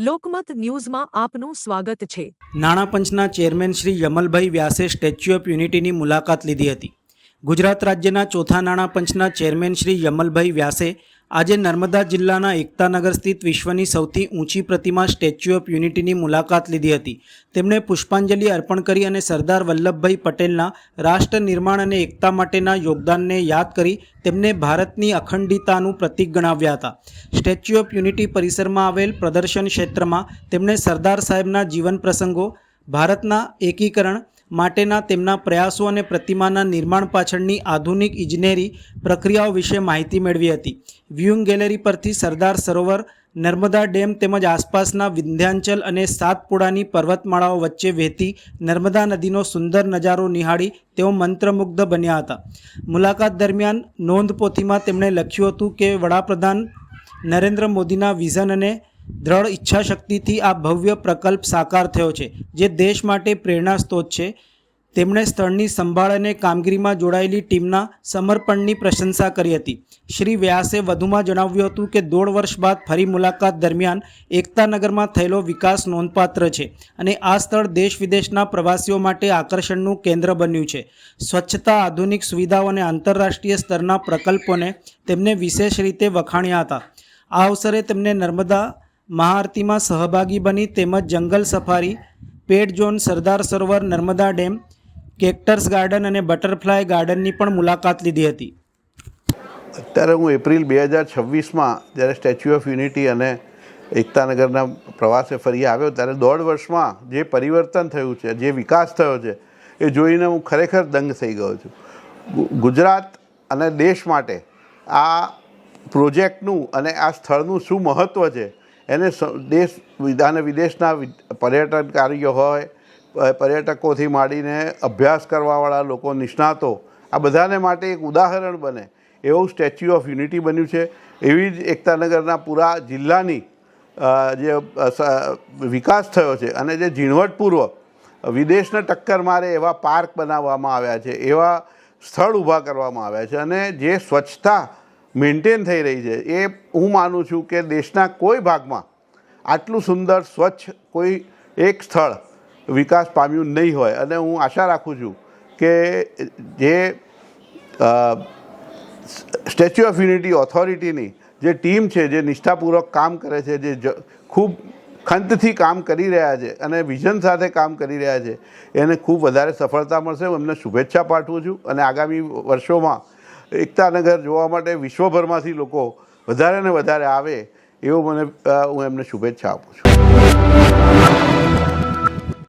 લોકમત ન્યૂઝમાં આપનું સ્વાગત છે। નાણાં પંચના ચેરમેન શ્રી યમલભાઈ વ્યાસે સ્ટેચ્યુ ઓફ યુનિટીની મુલાકાત લીધી હતી। ગુજરાત રાજ્યના ચોથા નાણાં પંચના ચેરમેન શ્રી યમલભાઈ વ્યાસે આજે નર્મદા જિલ્લાના એકતાનગર સ્થિત વિશ્વની સૌથી ઊંચી પ્રતિમા સ્ટેચ્યુ ઓફ યુનિટીની મુલાકાત લીધી હતી। તેમણે પુષ્પાંજલિ અર્પણ કરી અને સરદાર વલ્લભભાઈ પટેલના રાષ્ટ્ર નિર્માણ અને એકતા માટેના યોગદાનને યાદ કરી તેમને ભારતની અખંડિતતાનું પ્રતીક ગણાવ્યા હતા। સ્ટેચ્યુ ઓફ યુનિટી પરિસરમાં આવેલ પ્રદર્શન ક્ષેત્રમાં તેમણે સરદાર સાહેબના જીવન પ્રસંગો, ભારતના એકીકરણ માટેના તેમના પ્રયાસો અને પ્રતિમાના નિર્માણ પાછળની આધુનિક ઇજનેરી પ્રક્રિયાઓ વિશે માહિતી મેળવી હતી। વ્યુઇંગ ગેલેરી પરથી સરદાર સરોવર, નર્મદા ડેમ તેમજ આસપાસના વિંધ્યાચલ અને સાતપુડાની પર્વતમાળાઓ વચ્ચે વહેતી નર્મદા નદીનો સુંદર નજારો નિહાળી તેઓ મંત્રમુગ્ધ બન્યા હતા। મુલાકાત દરમિયાન નોંધપોથીમાં તેમણે લખ્યું હતું કે વડાપ્રધાન નરેન્દ્ર મોદીના વિઝન અને દ્રઢ ઈચ્છાશક્તિથી આ ભવ્ય પ્રકલ્પ સાકાર થયો છે, જે દેશ માટે પ્રેરણા સ્ત્રોત છે। તેમણે સ્થળની સંભાળ અને કામગીરીમાં જોડાયેલી ટીમના સમર્પણની પ્રશંસા કરી હતી। શ્રી વ્યાસે વધુમાં જણાવ્યું હતું કે 1.5 વર્ષ બાદ ફરી મુલાકાત દરમિયાન એકતાનગરમાં થયેલો વિકાસ નોંધપાત્ર છે અને આ સ્થળ દેશ વિદેશના પ્રવાસીઓ માટે આકર્ષણનું કેન્દ્ર બન્યું છે। સ્વચ્છતા, આધુનિક સુવિધાઓ અને આંતરરાષ્ટ્રીય સ્તરના પ્રકલ્પોને તેમને વિશેષ રીતે વખાણ્યા હતા। આ અવસરે તેમને નર્મદા મહાઆરતીમાં સહભાગી બની તેમજ જંગલ safari, pad zone, Sardar Sarovar, Narmada dam, cactus garden અને બટરફ્લાય ગાર્ડનની પણ મુલાકાત લીધી હતી। અત્યારે હું એપ્રિલ 2026માં જ્યારે સ્ટેચ્યુ ઓફ યુનિટી અને એકતાનગરના પ્રવાસે ફરી આવ્યો ત્યારે 1.5 વર્ષમાં જે પરિવર્તન થયું છે, જે વિકાસ થયો છે, એ જોઈને હું ખરેખર દંગ થઈ ગયો છું। ગુજરાત અને દેશ માટે આ પ્રોજેક્ટનું અને આ સ્થળનું શું મહત્ત્વ છે એને દેશ અને વિદેશના પર્યટનકારીઓ હોય, પર્યટકોથી માંડીને અભ્યાસ કરવાવાળા લોકો, નિષ્ણાતો, આ બધાને માટે એક ઉદાહરણ બને એવું સ્ટેચ્યુ ઓફ યુનિટી બન્યું છે। એવી જ એકતાનગરના પૂરા જિલ્લાની જે વિકાસ થયો છે અને જે ઝીણવટપૂર્વક વિદેશને ટક્કર મારે એવા પાર્ક બનાવવામાં આવ્યા છે, એવા સ્થળ ઊભા કરવામાં આવ્યા છે અને જે સ્વચ્છતા મેન્ટેન થઈ રહી છે એ હું માનું છું કે દેશના કોઈ ભાગમાં આટલું સુંદર સ્વચ્છ કોઈ એક સ્થળ વિકાસ પામ્યું નહીં હોય। અને હું આશા રાખું છું કે જે સ્ટેચ્યુ ઓફ યુનિટી ઓથોરિટીની જે ટીમ છે, જે નિષ્ઠાપૂર્વક કામ કરે છે, જે ખૂબ ખંતથી કામ કરી રહ્યા છે અને વિઝન સાથે કામ કરી રહ્યા છે, એને ખૂબ વધારે સફળતા મળશે। હું એમને શુભેચ્છા પાઠવું છું અને આગામી વર્ષોમાં એકતાનગર જોવા માટે વિશ્વભરમાંથી લોકો વધારે ને વધારે આવે એવું હું એમને શુભેચ્છા આપું છું।